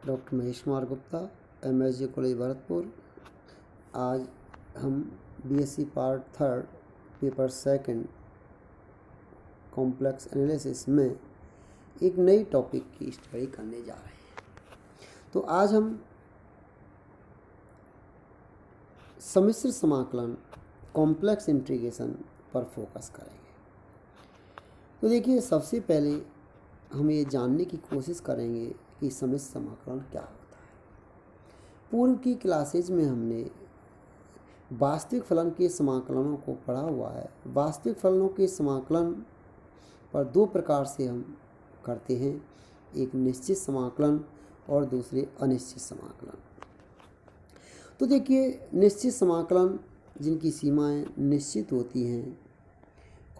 Doctor Mahesh Kumar Gupta, MSG college Bharatpur. आज हम BSc part 3 paper 2 complex analysis में एक नई टॉपिक की स्टडी करने जा रहे हैं। तो आज हम सम्मिश्र समाकलन कॉम्प्लेक्स इंटीग्रेशन पर फोकस करेंगे। तो देखिए, सबसे पहले हम ये जानने की कोशिश करेंगे कि सम्मिश्र समाकलन क्या होता है। पूर्व की क्लासेज में हमने वास्तविक फलन के समाकलनों को पढ़ा हुआ है। वास्तविक फलनों के समाकलन पर दो प्रकार से हम करते हैं, एक निश्चित समाकलन और दूसरे अनिश्चित समाकलन। तो देखिए, निश्चित समाकलन जिनकी सीमाएं निश्चित होती हैं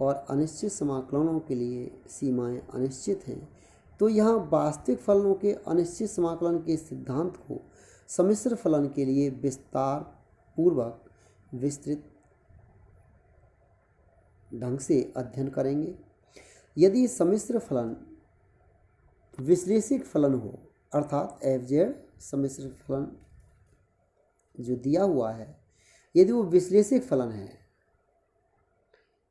और अनिश्चित समाकलनों के लिए सीमाएं अनिश्चित हैं। तो यहाँ वास्तविक फलनों के अनिश्चित समाकलन के सिद्धांत को सम्मिश्र फलन के लिए विस्तार पूर्वक विस्तृत ढंग से अध्ययन करेंगे। यदि सम्मिश्र फलन विश्लेषिक फलन हो, अर्थात FZ सम्मिश्र फलन जो दिया हुआ है, यदि वो विश्लेषिक फलन है,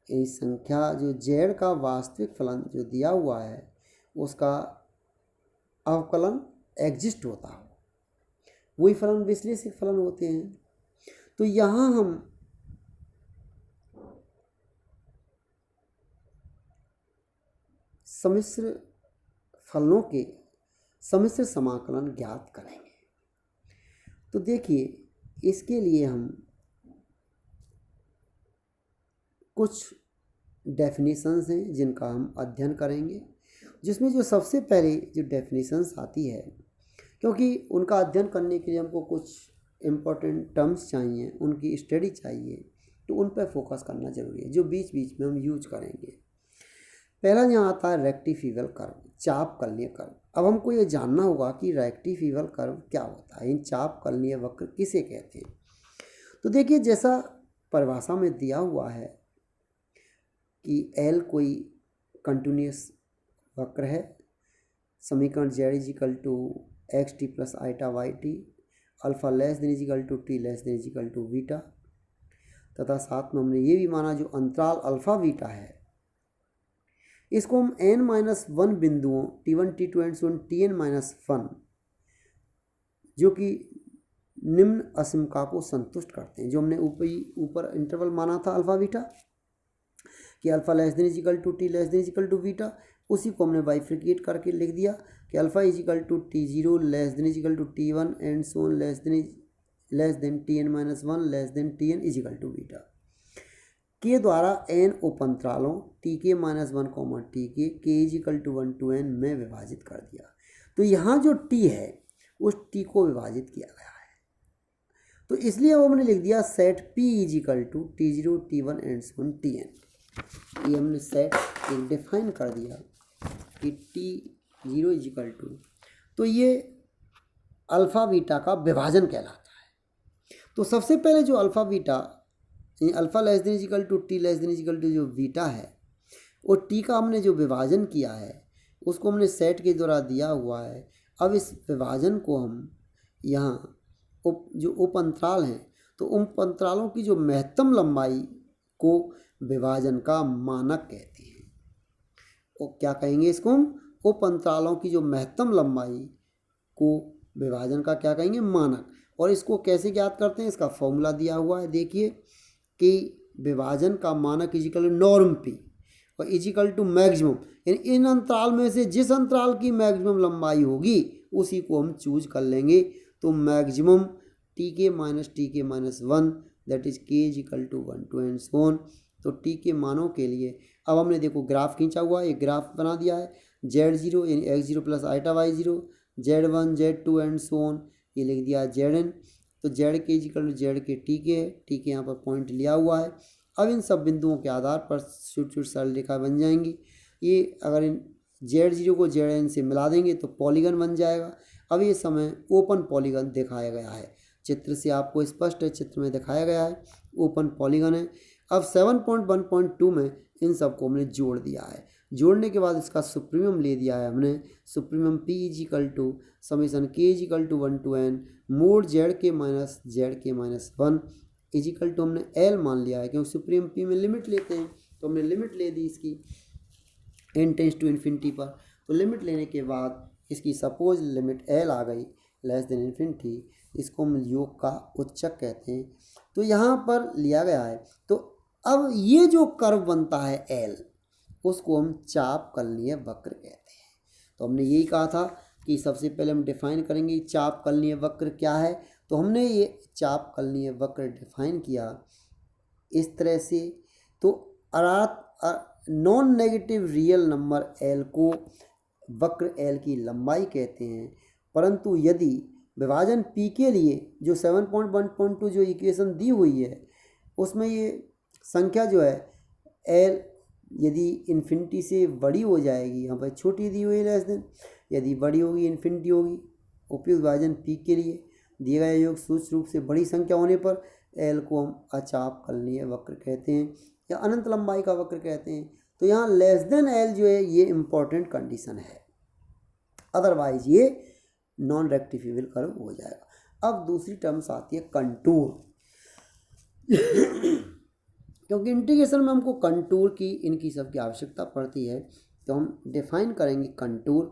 इस संख्या जो Z का वास्तविक फलन जो दिया हुआ है उसका अवकलन एग्जिस्ट होता हो, वही फलन विश्लेषिक फलन होते हैं। तो यहाँ हम सम्मिश्र फलनों के सम्मिश्र समाकलन ज्ञात करेंगे। तो देखिए, इसके लिए हम कुछ डेफिनेशंस हैं जिनका हम अध्ययन करेंगे, जिसमें जो सबसे पहले जो डेफिनेशंस आती है, क्योंकि उनका अध्ययन करने के लिए हमको कुछ इम्पोर्टेंट टर्म्स चाहिए, उनकी स्टडी चाहिए, तो उन पर फोकस करना जरूरी है, जो बीच बीच में हम यूज करेंगे। पहला यहाँ आता है रेक्टिफिबल कर्व, चाप कलनीय कर्व। अब हमको ये जानना होगा कि रेक्टिफिबल कर्व क्या होता है, इन चाप कलनीय वक्र किसे कहते हैं। तो देखिए, जैसा परिभाषा में दिया हुआ है कि L कोई कंटिन्यूस वक्र है, समीकरण Z = xt + yt, alpha t β, तथा साथ में हमने ये भी माना जो अंतराल अल्फा बीटा है, इसको हम n-1 बिंदुओं t1 t2 and so on tn-1 जो कि निम्न असीमता को संतुष्ट करते हैं। जो हमने ऊपर इंटरवल माना था अल्फा बीटा कि अल्फा t β, उसी को हमने बाइफिकेट करके लिख दिया कि alpha t0 t1 and so on tn-1 tn β के द्वारा n उपअंतरालों tk-1, tk k 1 to n में विभाजित कर दिया। तो यहाँ जो t है उस t को विभाजित किया गया है, तो इसलिए वो हमने लिख दिया set p t0 t1 and so on tn। ये हमने सेट एक डिफाइन कर दिया कि t0 तो ये अल्फ़ा बीटा का विभाजन कहलाता है। तो सबसे पहले जो अल्फ़ा बीटा अल्फा t जो बीटा है, वो t का हमने जो विभाजन किया है उसको हमने सेट के द्वारा दिया हुआ है। अब इस विभाजन को हम यहाँ जो उप अंतराल हैं, तो उप अंतरालों की जो महत्तम लंबाई को विभाजन का मानक कहते हैं। वो क्या कहेंगे, इसको हम उप अंतरालों की जो महत्तम लंबाई को विभाजन का क्या कहेंगे, मानक। और इसको कैसे ज्ञात करते हैं, इसका फॉर्मूला दिया हुआ है। देखिए कि विभाजन का मानक नॉर्म p और मैक्सिमम, यानी इन अंतराल में से जिस अंतराल की मैक्सिमम लंबाई होगी उसी को हम चूज कर लेंगे। तो maximum tk-1 that is k 1 to n so on। तो t के मानों के लिए अब हमने देखो ग्राफ खींचा हुआ है, एक ग्राफ बना दिया है। Z0 यानी x0 + y0, Z1 Z2 and so on, ये लिख दिया Zn। तो Z k Z के tk है, tk यहाँ पर पॉइंट लिया हुआ है। अब इन सब बिंदुओं के आधार पर छोटी सरल रेखा बन जाएंगी। ये अगर इन Z0 को Zn से मिला देंगे तो पॉलीगन बन जाएगा। अब ये समय ओपन पॉलीगन दिखाया गया है, चित्र से आपको स्पष्ट है, चित्र में दिखाया गया है ओपन पॉलीगन है। अब 7.1.2 में इन सबको हमने जोड़ दिया है। जोड़ने के बाद इसका सुप्रीमम ले दिया है हमने, supremum p is equal to summation k is equal to 1 to n mod z k-1 is equal to हमने l मान लिया है, क्योंकि सुप्रीम p में लिमिट लेते हैं तो हमने लिमिट ले दी इसकी n टेंस टू इन्फिनिटी पर। तो लिमिट लेने के बाद इसकी सपोज लिमिट l आ गई लेस देन इन्फिनिटी, इसको हम योग का उच्चक कहते हैं। तो यहाँ पर लिया गया है। तो अब ये जो कर्व बनता है l, उसको हम चाप कलनीय वक्र कहते हैं। तो हमने यही कहा था कि सबसे पहले हम डिफाइन करेंगे चाप कलनीय वक्र क्या है। तो हमने ये चाप कलनीय वक्र डिफाइन किया इस तरह से। तो अर्थात non negative real number l को वक्र l की लंबाई कहते हैं, परंतु यदि विभाजन p के लिए जो 7.1.2 जो इक्वेशन दी हुई है उसमें ये संख्या जो है l यदि इन्फिनिटी से बड़ी हो जाएगी, यहाँ पर छोटी दी हुई है लेस देन, यदि बड़ी होगी इन्फिनिटी होगी, उपयुक्त विभाजन p के लिए दिए गए योग सूक्ष्म रूप से बड़ी संख्या होने पर l को हम अचाप कलनीय वक्र कहते हैं या अनंत लंबाई का वक्र कहते हैं। तो यहाँ लेस देन l जो है ये इम्पॉर्टेंट कंडीशन है, अदरवाइज ये नॉन रेक्टिफिएबल कर्व हो जाएगा। अब दूसरी टर्म्स आती है कंटूर क्योंकि इंटीग्रेशन में हमको कंटूर की इनकी सब की आवश्यकता पड़ती है, तो हम डिफाइन करेंगे contour,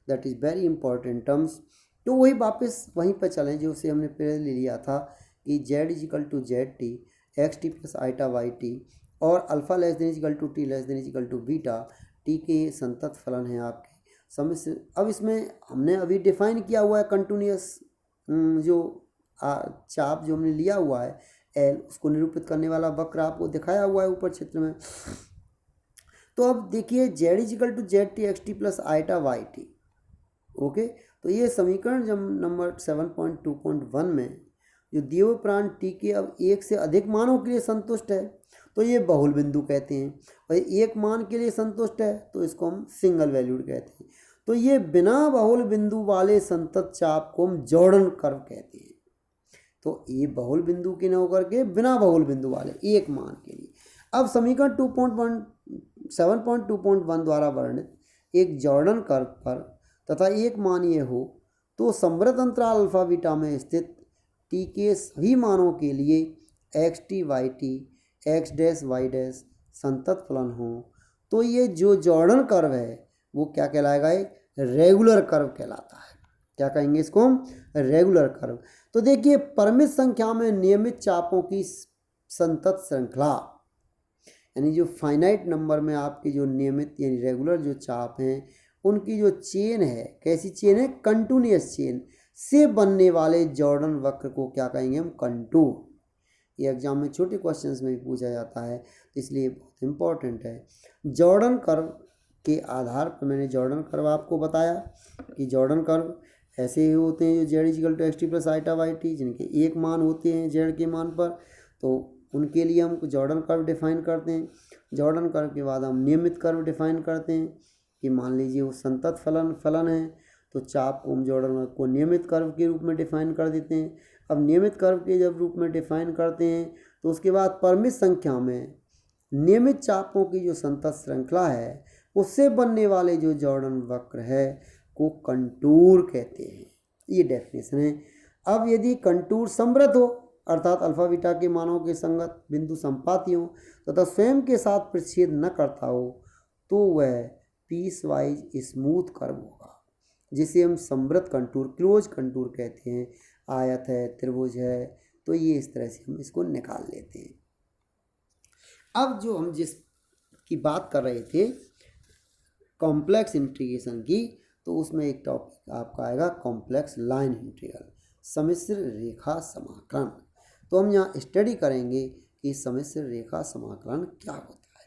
that is very important terms. तो वही वापस वहीं पर चलें जो से हमने पहले ले लिया था कि z is equal to Z T x T plus iota Y t और alpha less than is equal to T less than is equal to beta, t के संतत फलन हैं आपके समझ से। अब इसमें हमने अभी डिफाइन किया हुआ है कंटिन्यूअस जो चाप जो हमने लिया हुआ है एल, उसको निरूपित करने वाला वक्र आपको दिखाया हुआ है ऊपर चित्र में। तो अब देखिए Z is equal to Z T x T plus iota Y T, okay. तो ये समीकरण जब नंबर 7.2.1 में जो दिए हुए प्रांत टी के अब एक से अधिक मानों के लिए संतुष्ट है तो ये बहुल बिंदु कहते हैं, और एक मान के लिए संतुष्ट है तो इसको हम सिंगल वैल्यूड कहते हैं। तो ये बिना बहुल बिंदु वाले संतत चाप को हम जॉर्डन कर्व कहते हैं। तो ये बहुल बिंदु के न होकर के बिना बहुल बिंदु वाले एक मान के लिए। अब समीकरण 7.2.1 द्वारा वर्णित एक जॉर्डन कर्व पर तथा एक मान ये हो तो संवृत अंतराल अल्फा बीटा में स्थित टी के सभी मानों के लिए X T Y T X dash Y dash संतत फलन हो, तो ये जो जॉर्डन कर्व है वो क्या कहलाएगा, एक रेगुलर कर्व कहलाता है। क्या कहेंगे इसको हम, रेगुलर कर्व। तो देखिए परिमित संख्या में नियमित चापों की संतत श्रृंखला, यानी जो फाइनाइट नंबर में आपकी जो नियमित यानी रेगुलर जो चाप हैं उनकी जो चेन है, कैसी चेन है, कंटिन्यूअस चेन से बनने वाले जॉर्डन वक्र को क्या कहेंगे हम, कंटूर। ये एग्जाम में छोटे क्वेश्चंस में भी पूछा जाता है, तो इसलिए बहुत इम्पोर्टेंट है। जॉर्डन कर्व के आधार पर मैंने जॉर्डन कर्व आपको बताया कि जॉर्डन कर्व ऐसे ही होते हैं जो Z equal to X T plus iota Y T, जिनके एक मान होते हैं जेड के मान पर, तो उनके लिए हम जॉर्डन कर्व डिफाइन करते हैं। जॉर्डन कर्व के बाद हम नियमित कर्व डिफाइन करते हैं कि मान लीजिए वो संतत फलन है तो चाप को हम जॉर्डन को नियमित कर्व के रूप में डिफाइन कर देते हैं। अब नियमित कर्व के जब रूप में डिफाइन करते हैं तो उसके बाद परिमित संख्या में नियमित चापों की जो संतत श्रृंखला है उससे बनने वाले जो जॉर्डन वक्र है को कंटूर कहते हैं। ये डेफिनेशन है। अब यदि कंटूर समृद्ध हो अर्थात अल्फा बीटा के मानों के संगत बिंदु संपाती हो तथा स्वयं के साथ प्रतिच्छेद न करता हो तो वह पीस वाइज स्मूथ कर्व होगा, जिसे हम समृद्ध कंटूर क्लोज कंटूर कहते हैं। आयत है, त्रिभुज है, तो ये इस तरह से हम इसको निकाल लेते हैं। अब जो हम जिस की बात कर रहे थे कॉम्प्लेक्स इंटीग्रेशन की, तो उसमें एक टॉपिक आपका आएगा कॉम्प्लेक्स लाइन इंटीग्रल, सम्मिश्र रेखा समाकलन। तो हम यहाँ स्टडी करेंगे कि सम्मिश्र रेखा समाकलन क्या होता है।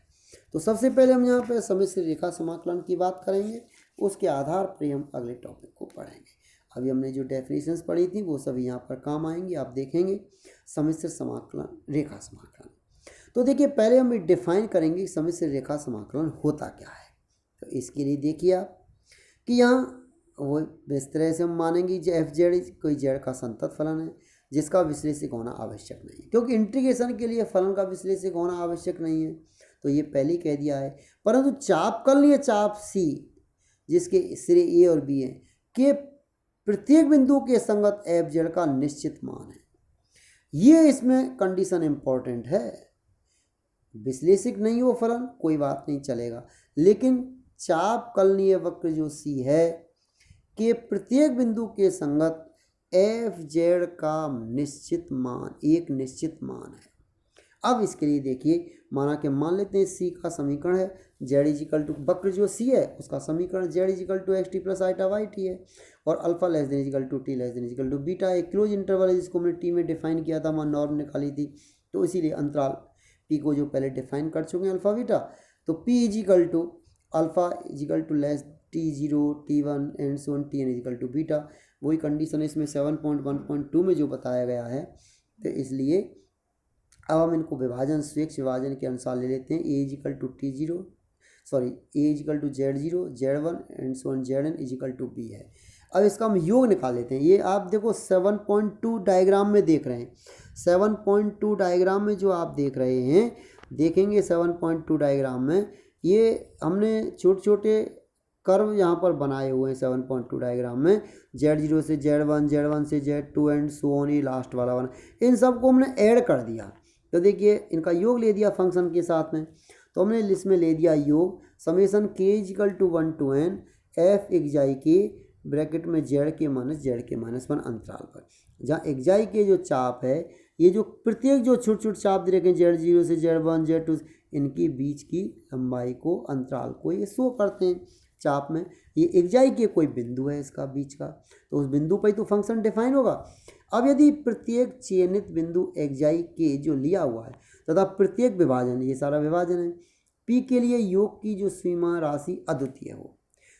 तो सबसे पहले हम यहाँ पे सम्मिश्र रेखा समाकलन की बात करेंगे, उसके आधार पर हम अगले टॉपिक को पढ़ेंगे। अभी हमने जो डेफिनेशंस पढ़ी थी वो सभी यहाँ पर काम आएंगी, आप देखेंगे। सम्मिश्र समाकलन, रेखा समाकलन, तो देखिए पहले हम डिफाइन करेंगे सम्मिश्र रेखा समाकलन होता क्या है। तो इसके लिए देखिए आप कि यहाँ वो इस तरह से हम मानेंगे जो एफ जेड कोई जेड का संतत फलन है जिसका विश्लेषक होना आवश्यक नहीं है, क्योंकि इंटीग्रेशन के लिए फलन का विश्लेषक होना आवश्यक नहीं है। तो ये पहले ही कह दिया है। परंतु चाप कलनीय चाप सी जिसके सिरे ए और बी हैं के प्रत्येक बिंदु के संगत एफ जेड का निश्चित मान है। ये इसमें कंडीशन इंपॉर्टेंट है। विश्लेषिक नहीं हो फलन कोई बात नहीं चलेगा, लेकिन चाप कलनीय वक्र जो सी है के प्रत्येक बिंदु के संगत एफ जेड का निश्चित मान एक निश्चित मान है। अब इसके लिए देखिए, माना कि मान लेते हैं सी का समीकरण है जेड इजिकल टू वक्र जो सी है उसका समीकरण Z equal to X T plus iota Y T है, और alpha less than equal to T less than equal to beta एक क्लोज इंटरवल है जिसको हमने टी में डिफाइन किया था, वहाँ नॉर्म निकाली थी, तो इसीलिए अंतराल पी को जो पहले डिफाइन कर चुके हैं अल्फा बीटा, तो P equal to alpha equal to less T0 T1 and so on Tn equal to beta. वही कंडीशन है इसमें 7.1.2 में जो बताया गया है। तो इसलिए अब हम इनको विभाजन स्वेच्छ विभाजन के अनुसार ले लेते हैं। A equal to T0 sorry a equal to Z0 Z1 and so on Zn equal to b है। अब इसका हम योग निकाल लेते हैं। ये आप देखो 7.2 डायग्राम में देख रहे हैं। 7.2 डायग्राम में जो आप देख रहे हैं, देखेंगे 7.2 डायग्राम में ये हमने छोटे छोटे कर्व यहाँ पर बनाए हुए हैं 7.2 डायग्राम में। Z0 से Z1 Z1 से Z2 एंड सो ऑन, ये लास्ट वाला वन, इन सबको हमने ऐड कर दिया। तो देखिए इनका योग ले दिया फंक्शन के साथ में, तो हमने इसमें ले दिया योग summation k equal to 1 to n F xi के ब्रैकेट में जेड के माइनस वन अंतराल पर, जहाँ एक्जाई के जो चाप है ये जो प्रत्येक जो छोटे छोटे चाप दे रखे हैं Z0 से Z1 Z2 इनकी बीच की लंबाई को अंतराल को ये शो करते हैं चाप में। ये एक्जाई के कोई बिंदु है इसका बीच का, तो उस बिंदु पर ही तो फंक्शन डिफाइन होगा। अब यदि प्रत्येक चयनित बिंदु एक्जाई के जो लिया हुआ है तथा प्रत्येक विभाजन, ये सारा विभाजन है, पी के लिए योग की जो सीमा राशि अद्वितीय हो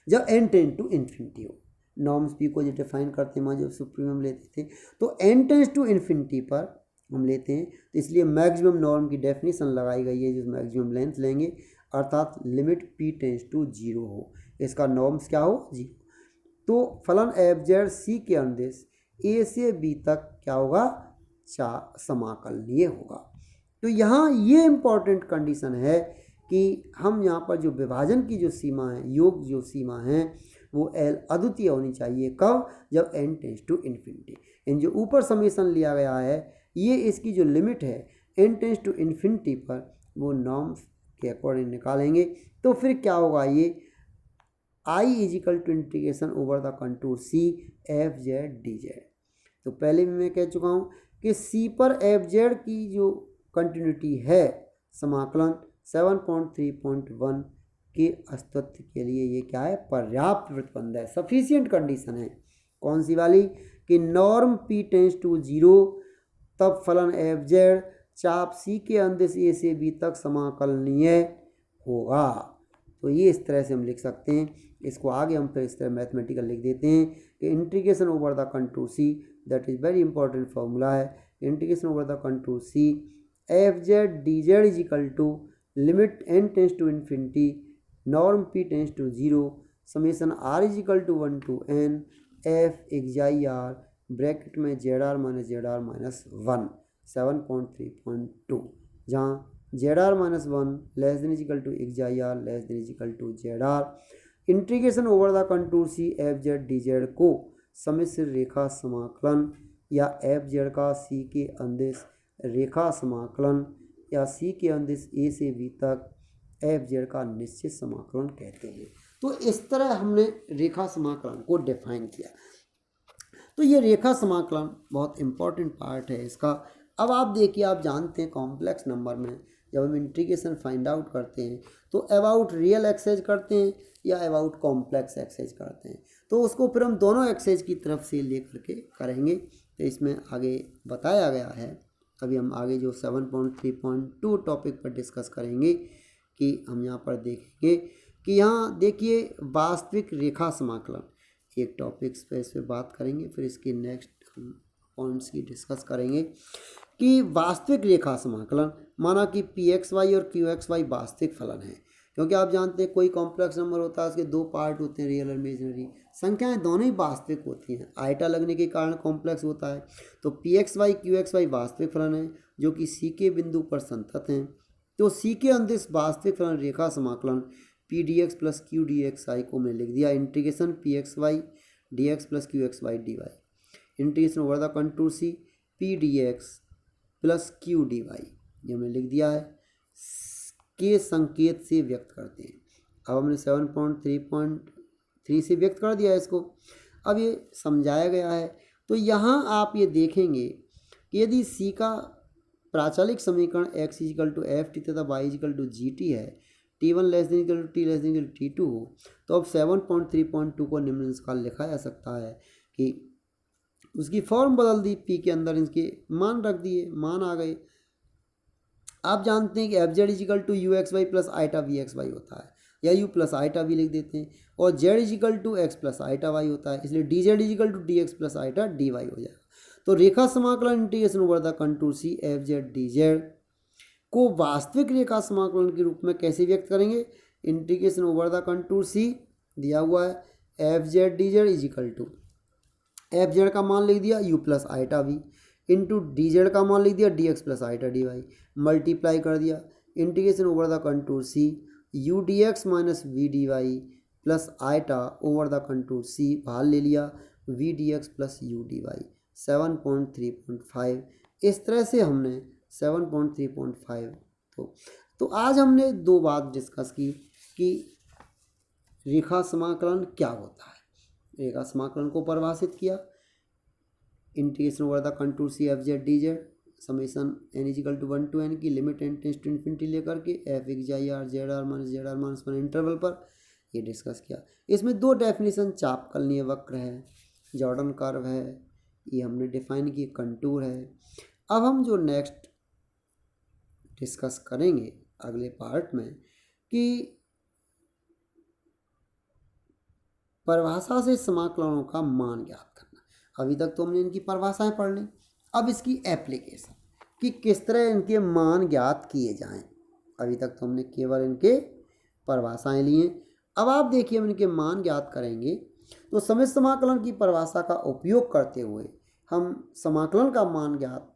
जब n टेंड टू इन्फिनिटी हो, नॉर्म्स पी को जो डिफाइन करते हैं वहाँ जब सुप्रीमम लेते थे तो n टेंड्स टू इन्फिनिटी पर हम लेते हैं, तो इसलिए मैक्सिमम नॉर्म की डेफिनेशन लगाई गई है जो मैक्सिमम लेंथ लेंगे, अर्थात लिमिट p टेंड्स टू 0 हो, इसका नॉर्म्स क्या हो 0। तो फलन एफ जेड सी के अनुदेश ए से बी तक क्या होगा समाकलनीय होगा। तो यहाँ ये इम्पॉर्टेंट कंडीशन है कि हम यहाँ पर जो विभाजन की जो सीमा है, योग जो सीमा है वो एल अद्वितीय होनी चाहिए। कब? जब n टेंड्स टू इन्फिनिटी। इन जो ऊपर समीशन लिया गया है ये इसकी जो लिमिट है n टेंड्स टू इन्फिनिटी पर वो नॉर्म्स के अकॉर्डिंग निकालेंगे। तो फिर क्या होगा, ये I equal to integration over the contour C F Z D Z. तो पहले भी मैं कह चुका हूँ कि C पर एफ जेड की जो कंटिन्यूटी है समाकलन 7.3.1 के अस्तित्व के लिए ये क्या है, पर्याप्त प्रतिबंध है, सफिशियंट कंडीशन है। कौन सी वाली? कि नॉर्म P टेंड्स टू 0 तब फलन एफ जेड चाप C के अंदिश A से B तक समाकलनीय होगा। तो ये इस तरह से हम लिख सकते हैं। इसको आगे हम फिर इस तरह मैथमेटिकल लिख देते हैं कि integration over the contour C, that is very important formula है, integration over the contour C F Z D Z is equal to limit n tends to infinity norm P tends to 0 summation r is equal to 1 to n F xi r bracket में ZR minus 1 7.3.2, जहाँ ZR minus 1 less than is equal to xi r less than is equal to ZR। Integration over the contour C F Z D Z को सम्मिश्र रेखा समाकलन या F Z का C के अंदिश रेखा समाकलन या C के अंदिश A से B तक एफ जेड का निश्चित समाकलन कहते हैं। तो इस तरह हमने रेखा समाकलन को डिफाइन किया। तो ये रेखा समाकलन बहुत इम्पॉर्टेंट पार्ट है इसका। अब आप देखिए, आप जानते हैं कॉम्प्लेक्स नंबर में जब हम इंटीग्रेशन फाइंड आउट करते हैं तो अबाउट रियल एक्सेज करते हैं या अबाउट कॉम्प्लेक्स एक्सेज करते हैं, तो उसको फिर हम दोनों एक्सेज की तरफ से ले करके करेंगे। तो इसमें आगे बताया गया है, अभी हम आगे जो 7.3.2 टॉपिक पर डिस्कस करेंगे कि हम यहाँ पर देखेंगे कि यहाँ देखिए वास्तविक रेखा समाकलन एक टॉपिक पे इस पर बात करेंगे, फिर इसके नेक्स्ट हम पॉइंट्स की डिस्कस करेंगे कि वास्तविक रेखा समाकलन माना कि Pxy और Qxy वास्तविक फलन है, क्योंकि आप जानते हैं कोई कॉम्प्लेक्स नंबर होता है उसके दो पार्ट होते हैं, रियल और इमेजिनरी। संख्याएं दोनों ही वास्तविक होती हैं, आइटा लगने के कारण कॉम्प्लेक्स होता है। तो Pxy Qxy वास्तविक फलन है जो कि C के बिंदु पर संतत हैं। तो सी के अंदिश वास्तविक फलन रेखा समाकलन p d x plus q d x i को मैंने लिख दिया integration p x y d x plus q x y d y integration over the contour c p d x plus q d y, ये हमने लिख दिया है, के संकेत से व्यक्त करते हैं। अब हमने 7.3.3 से व्यक्त कर दिया है इसको। अब ये समझाया गया है। तो यहाँ आप ये देखेंगे कि यदि सी का प्राचलिक समीकरण x equal to F T तथा y equal to G T है, t1 less than equal to T less than equal to t2 हो, तो अब 7.3.2 को निम्नानुसार लिखा जा सकता है कि उसकी फॉर्म बदल दी, p के अंदर इनके मान रख दिए, मान आ गए। आप जानते हैं कि F Z equal to U X Y plus iota V X Y होता है, या यू प्लस आइटा वी लिख देते हैं, और Z equal to X plus iota Y होता है, इसलिए D Z equal to D x plus iota D Y हो जाएगा। तो रेखा समाकलन integration over the contour C F Z D Z को वास्तविक रेखा समाकलन के रूप में कैसे व्यक्त करेंगे? Integration over the contour c दिया हुआ है f Z D Z equal to f Z का मान लिख दिया u plus iota v into d z का मान लिख दिया d x plus iota D y, multiply कर दिया integration over the contour c u d x minus v d y plus iota over the contour c बाहर ले लिया v d x plus U D Y 7.3.5। इस तरह से हमने 7.3.5 तो आज हमने दो बात डिस्कस की कि रेखा समाकलन क्या होता है, रेखा समाकलन को परिभाषित किया, integration over the contour C F Z D Z summation N equal to 1 to n की limit N tends to infinity लेकर के F X I R Z R minus one interval पर ये डिस्कस किया। इसमें दो डेफिनेशन चापकलनीय वक्र है, जॉर्डन कर्व है, ये हमने डिफाइन की कंटूर है। अब हम जो नेक्स्ट डिस्कस करेंगे अगले पार्ट में कि परिभाषा से समाकलनों का मान ज्ञात करना। अभी तक तो हमने इनकी परिभाषाएं पढ़ ली, अब इसकी एप्लीकेशन कि किस तरह इनके मान ज्ञात किए जाएं। अभी तक तो हमने केवल इनके परिभाषाएं लिए, अब आप देखिए हम इनके मान ज्ञात करेंगे। तो समित समाकलन की परिभाषा का उपयोग करते हुए हम समाकलन का मान ज्ञात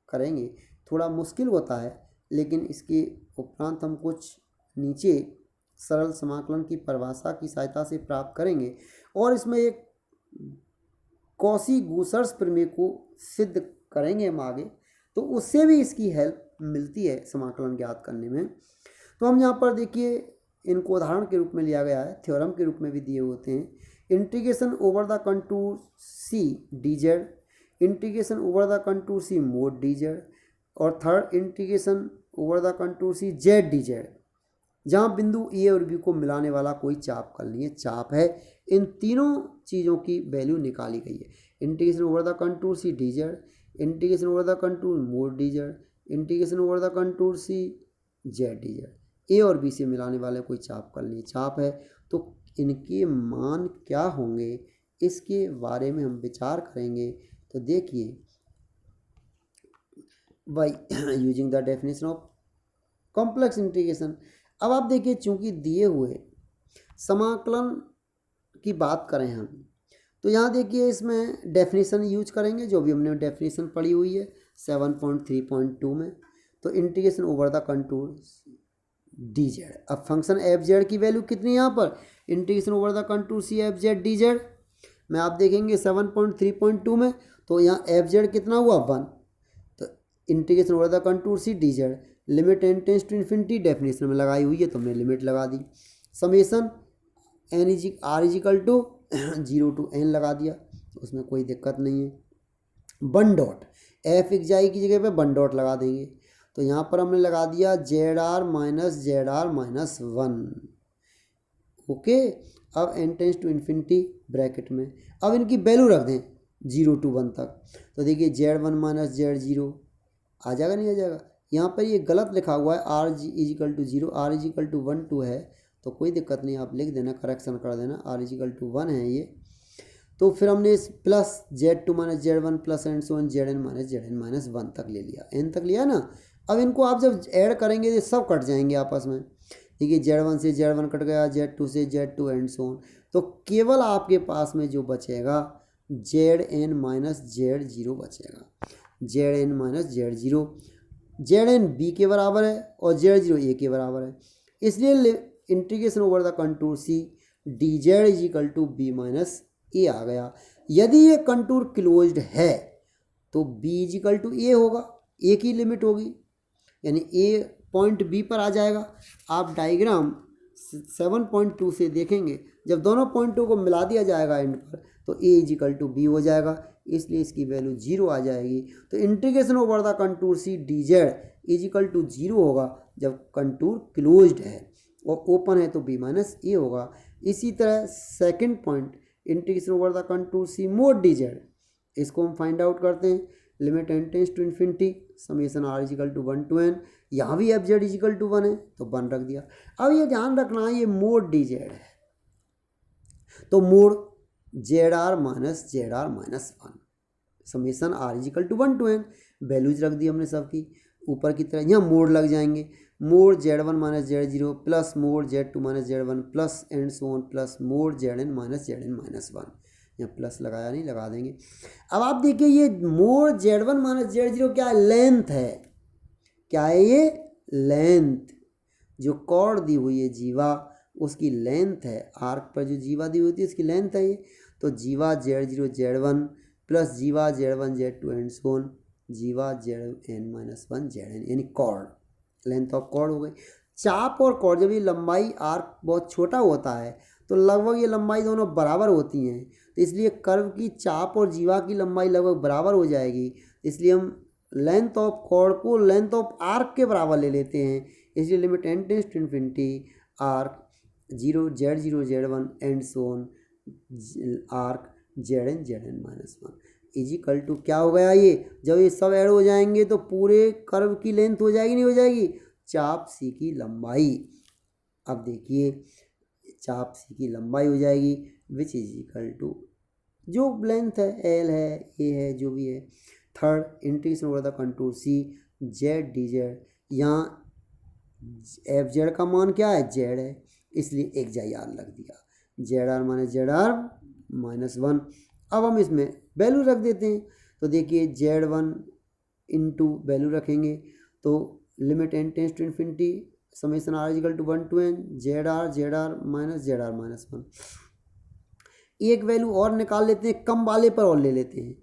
करेंगे। थोड़ा मुश्किल होता है, लेकिन इसके उपरांत हम कुछ नीचे सरल समाकलन की परिभाषा की सहायता से प्राप्त करेंगे और इसमें एक कॉची-गूसर्स प्रमेय को सिद्ध करेंगे हम आगे, तो उससे भी इसकी हेल्प मिलती है समाकलन ज्ञात करने में। तो हम यहाँ पर देखिए इनको उदाहरण के रूप में लिया गया है, थ्योरम के रूप में भी दिए होते हैं। Integration over the contour C D z, integration over the contour C mod D z, और third integration over the contour C Z D z, जहाँ बिंदु ए और बी को मिलाने वाला कोई चापकलनीय चाप है। इन तीनों चीज़ों की वैल्यू निकाली गई है। Integration over the contour C D z, integration over the contour mod D z, integration over the contour C Z D z, a और बी से मिलाने वाले कोई चापकलनीय चाप है। तो इनके मान क्या होंगे इसके बारे में हम विचार करेंगे। तो देखिए by using the definition of complex integration. अब आप देखिए चूंकि दिए हुए समाकलन की बात करें हम, तो यहाँ देखिए इसमें डेफिनेशन यूज करेंगे जो भी हमने डेफिनेशन पढ़ी हुई है 7.3.2 में। तो integration over the contour D Z, अब फंक्शन एफ जेड की वैल्यू कितनी है यहाँ पर? Integration over the contour C F Z D Z में आप देखेंगे 7.3.2 में, तो यहाँ एफ जेड कितना हुआ 1। तो integration over the contour C D Z limit N tends to infinity definition में लगाई हुई है, तो हमने लिमिट लगा दी। समेशन एन इजी r equal to 0 to n लगा दिया, उसमें कोई दिक्कत नहीं है। वन डॉट एफ एक्स आई की जगह पे वन डॉट लगा देंगे, तो यहाँ पर हमने लगा दिया जेड आर माइनस 1। ओके, अब N tends to infinity bracket में अब इनकी वैल्यू रख दें 0 to 1 तक। तो देखिए Z1 माइनस Z0 आ जाएगा, नहीं आ जाएगा? यहाँ पर ये गलत लिखा हुआ है R equal to 0, R equal to 1 2 है, तो कोई दिक्कत नहीं, आप लिख देना, करेक्शन कर देना, आर इजिकल टू 1 है ये। तो फिर हमने इस plus Z2 minus Z1 plus and so ZN minus 1 तक ले लिया, n तक लिया ना। अब इनको आप जब ऐड करेंगे तो सब कट जाएंगे आपस में। देखिए Z1 से Z1 कट गया, Z2 से Z2 एंड सो ऑन, तो केवल आपके पास में जो बचेगा ZN माइनस Z0 बचेगा, ZN minus Z0। Z N B के बराबर है और जेड जीरो ए के बराबर है, इसलिए integration over the contour C D Z is equal to B minus A आ गया। यदि ये कंटूर क्लोज्ड है तो B is equal to A होगा, ए की लिमिट होगी, यानी ए पॉइंट बी पर आ जाएगा। आप डायग्राम 7.2 से देखेंगे, जब दोनों पॉइंटों को मिला दिया जाएगा एंड पर तो A is equal to B हो जाएगा, इसलिए इसकी वैल्यू 0 आ जाएगी। तो integration over the contour C D Z is equal to 0 होगा जब कंटूर क्लोज्ड है, और ओपन है तो बी माइनस ए होगा। इसी तरह second point integration over the contour C mod D Z, इसको हम फाइंड आउट करते हैं। Limit N tends to infinity summation R equal to 1 to n, यहाँ भी एफ जेड इजिकल टू 1 है तो 1 रख दिया। अब ये ध्यान रखना ये मोड डी जेड है, तो mod Z R minus one summation R equal to 1 to n, values रख दी हमने सबकी ऊपर की तरह, यहाँ मोड लग जाएंगे। Mod Z one minus Z zero plus mod Z two minus Z one plus and so on plus mod Z N minus one, यहाँ प्लस लगाया नहीं, लगा देंगे। अब आप देखिए ये mod Z one minus Z zero क्या है, लेंथ है। क्या है ये, लेंथ। जो कॉर्ड दी हुई है जीवा उसकी लेंथ है, आर्क पर जो जीवा दी हुई थी उसकी लेंथ है ये। तो जीवा Z zero Z one plus जीवा Z one Z two and so on जीवा Z N minus one Z N, यानी कॉर्ड, लेंथ ऑफ कॉर्ड हो गई। चाप और कॉर्ड, जब ये लंबाई आर्क बहुत छोटा होता है तो लगभग ये लंबाई दोनों बराबर होती हैं, तो इसलिए कर्व की चाप और जीवा की लंबाई लगभग बराबर हो जाएगी, इसलिए हम लेंथ ऑफ कॉर्ड को लेंथ ऑफ आर्क के बराबर ले लेते हैं। इसलिए limit N tends to infinity arc zero Z one and so on arc Z N minus one equal to क्या हो गया, ये जब ये सब ऐड हो जाएंगे तो पूरे कर्व की लेंथ हो जाएगी, नहीं हो जाएगी, चाप सी की लंबाई। अब देखिए चाप सी की लंबाई हो जाएगी विच इज इक्वल टू जो लेंथ है, एल है, ए है, जो भी है। Third integration over the contour C Z D Z, यहाँ एफ जेड का मान क्या है, जेड है, इसलिए एक जेड आर लग दिया, जेड आर माइनस वन। अब हम इसमें वैल्यू रख देते हैं, तो देखिए जेड वन इंटू वैल्यू रखेंगे तो limit N tends to infinity summation R equal to 1 to n Z R minus one. एक वैल्यू और निकाल लेते हैं, कम वाले पर और ले लेते हैं,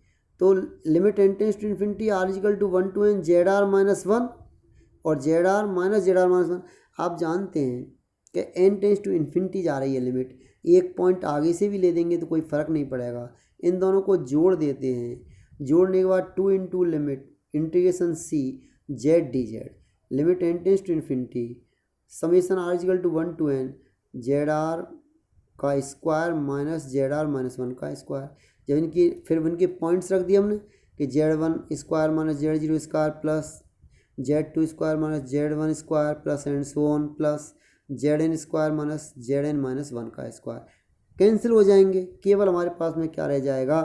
तो limit N tends to infinity R equal to 1 to n Z R minus one और जेड आर माइनस वन। आप जानते हैं कि एन टेंस टू इन्फिनिटी जा रही है लिमिट, एक पॉइंट आगे से भी ले देंगे तो कोई फ़र्क नहीं पड़ेगा, इन दोनों को जोड़ देते हैं। जोड़ने के बाद 2 into limit integration C Z D Z limit N tends to infinity summation R equal to 1 to n Z R का square minus Z R minus one का स्क्वायर। जब इनकी फिर इनके पॉइंट्स रख दिए हमने कि Z one square minus Z zero square plus Z two square minus Z one square plus and so on plus Z N square minus Z N minus one का स्क्वायर, कैंसिल हो जाएंगे। केवल हमारे पास में क्या रह जाएगा,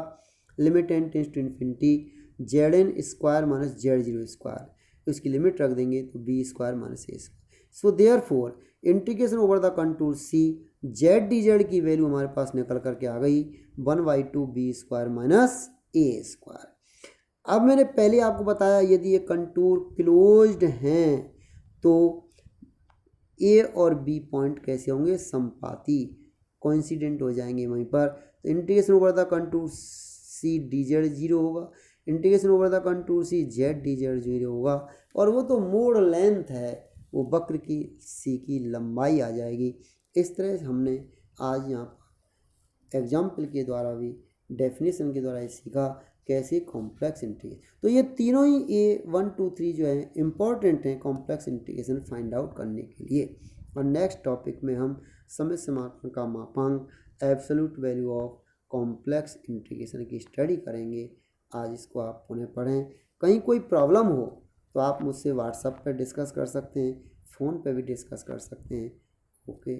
limit N tends to infinity Z N square minus Z zero square, उसकी लिमिट रख देंगे तो B square minus A square. So therefore integration over the contour C Z D Z की वैल्यू हमारे पास निकल करके आ गई 1/2 B square minus A square. अब मैंने पहले आपको बताया यदि ये कंटूर क्लोज्ड हैं तो ए और बी पॉइंट कैसे होंगे, संपाती, कोइंसिडेंट हो जाएंगे वहीं पर। तो integration over the contour C D Z zero होगा, integration over the contour C Z D Z zero होगा, और वो तो मोड लेंथ है, वो वक्र की सी की लंबाई आ जाएगी। इस तरह से हमने आज यहाँ पर एग्जाम्पल के द्वारा भी डेफिनेशन के द्वारा सीखा कैसे कॉम्प्लेक्स इंटीग्रेशन। तो ये तीनों ही ए 1 2 3 जो है इम्पॉर्टेंट हैं कॉम्प्लेक्स इंटीग्रेशन फाइंड आउट करने के लिए। और नेक्स्ट टॉपिक में हम समय समाकलन का मापांक absolute value of complex integration की स्टडी करेंगे। आज इसको आप पुनः पढ़ें। कहीं कोई प्रॉब्लम हो तो आप मुझसे व्हाट्सएप पर डिस्कस कर सकते हैं, फ़ोन पर भी डिस्कस कर सकते हैं। ओके।